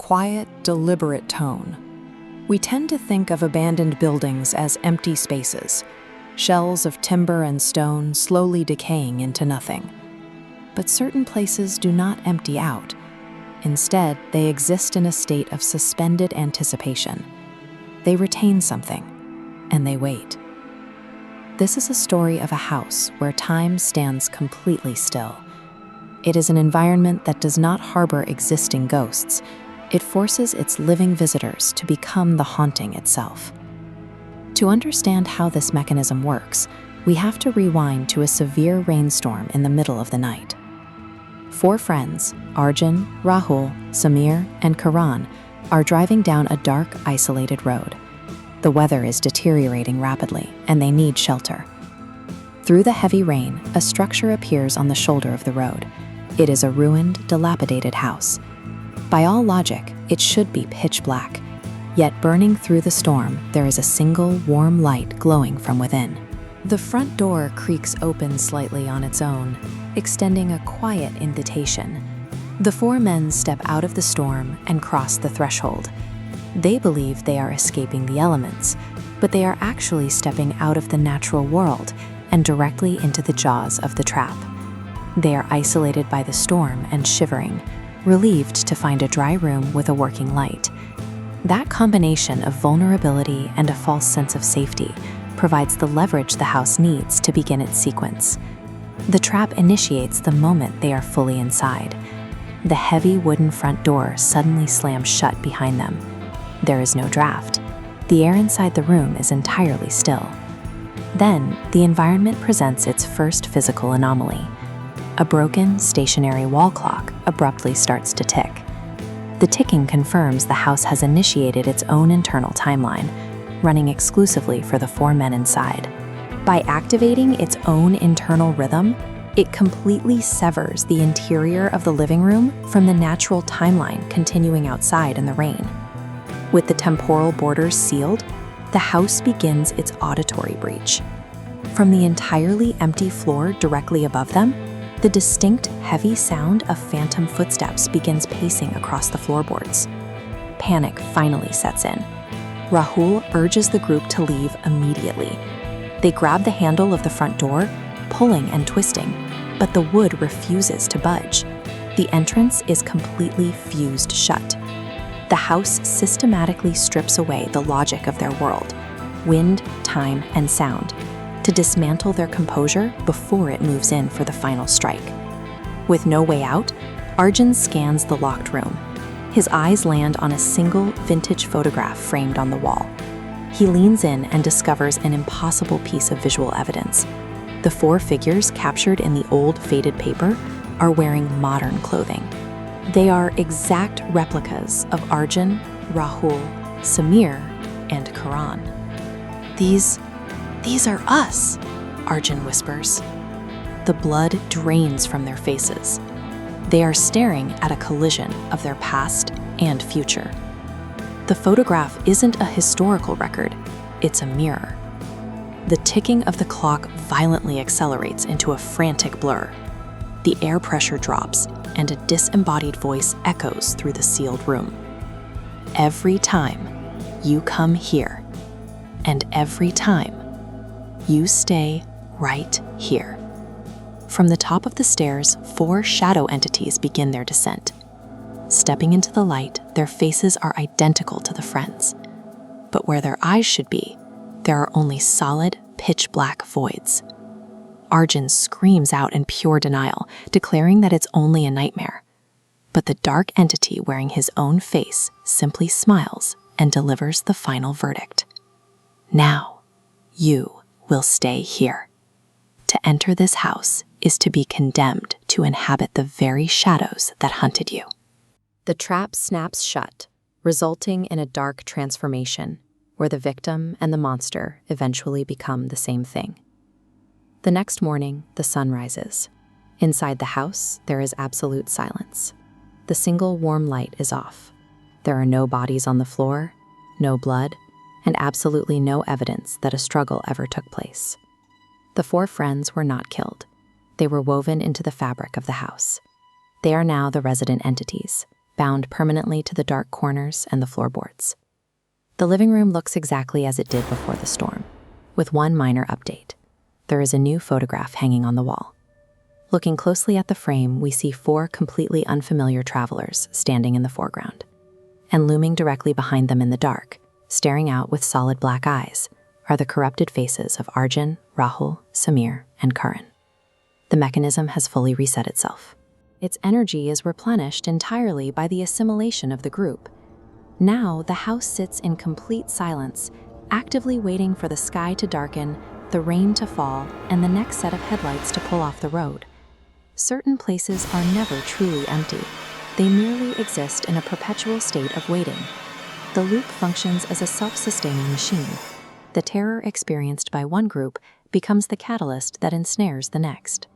quiet, deliberate tone. We tend to think of abandoned buildings as empty spaces, shells of timber and stone slowly decaying into nothing. But certain places do not empty out. Instead, they exist in a state of suspended anticipation. They retain something, and they wait. This is a story of a house where time stands completely still. It is an environment that does not harbor existing ghosts. It forces its living visitors to become the haunting itself. To understand how this mechanism works, we have to rewind to a severe rainstorm in the middle of the night. 4 friends, Arjun, Rahul, Samir, and Karan, are driving down a dark, isolated road. The weather is deteriorating rapidly, and they need shelter. Through the heavy rain, a structure appears on the shoulder of the road. It is a ruined, dilapidated house. By all logic, it should be pitch black. Yet burning through the storm, there is a single warm light glowing from within. The front door creaks open slightly on its own, extending a quiet invitation. The 4 men step out of the storm and cross the threshold. They believe they are escaping the elements, but they are actually stepping out of the natural world and directly into the jaws of the trap. They are isolated by the storm and shivering, relieved to find a dry room with a working light. That combination of vulnerability and a false sense of safety provides the leverage the house needs to begin its sequence. The trap initiates the moment they are fully inside. The heavy wooden front door suddenly slams shut behind them. There is no draft. The air inside the room is entirely still. Then, the environment presents its first physical anomaly. A broken, stationary wall clock abruptly starts to tick. The ticking confirms the house has initiated its own internal timeline, running exclusively for the 4 men inside. By activating its own internal rhythm, it completely severs the interior of the living room from the natural timeline continuing outside in the rain. With the temporal borders sealed, the house begins its auditory breach. From the entirely empty floor directly above them, the distinct, heavy sound of phantom footsteps begins pacing across the floorboards. Panic finally sets in. Rahul urges the group to leave immediately. They grab the handle of the front door, pulling and twisting, but the wood refuses to budge. The entrance is completely fused shut. The house systematically strips away the logic of their world, wind, time, and sound, to dismantle their composure before it moves in for the final strike. With no way out, Arjun scans the locked room. His eyes land on a single vintage photograph framed on the wall. He leans in and discovers an impossible piece of visual evidence. The 4 figures captured in the old faded paper are wearing modern clothing. They are exact replicas of Arjun, Rahul, Samir, and Karan. These are us, Arjun whispers. The blood drains from their faces. They are staring at a collision of their past and future. The photograph isn't a historical record, it's a mirror. The ticking of the clock violently accelerates into a frantic blur. The air pressure drops, and a disembodied voice echoes through the sealed room. Every time you come here, and every time you stay right here. From the top of the stairs, 4 shadow entities begin their descent. Stepping into the light, their faces are identical to the friends. But where their eyes should be, there are only solid, pitch-black voids. Arjun screams out in pure denial, declaring that it's only a nightmare. But the dark entity wearing his own face simply smiles and delivers the final verdict. Now, you will stay here. To enter this house is to be condemned to inhabit the very shadows that hunted you. The trap snaps shut, resulting in a dark transformation, where the victim and the monster eventually become the same thing. The next morning, the sun rises. Inside the house, there is absolute silence. The single warm light is off. There are no bodies on the floor, no blood, and absolutely no evidence that a struggle ever took place. The 4 friends were not killed. They were woven into the fabric of the house. They are now the resident entities, bound permanently to the dark corners and the floorboards. The living room looks exactly as it did before the storm, with one minor update. There is a new photograph hanging on the wall. Looking closely at the frame, we see 4 completely unfamiliar travelers standing in the foreground. And looming directly behind them in the dark, staring out with solid black eyes, are the corrupted faces of Arjun, Rahul, Samir, and Karan. The mechanism has fully reset itself. Its energy is replenished entirely by the assimilation of the group. Now, the house sits in complete silence, actively waiting for the sky to darken, the rain to fall, and the next set of headlights to pull off the road. Certain places are never truly empty. They merely exist in a perpetual state of waiting. The loop functions as a self-sustaining machine. The terror experienced by one group becomes the catalyst that ensnares the next.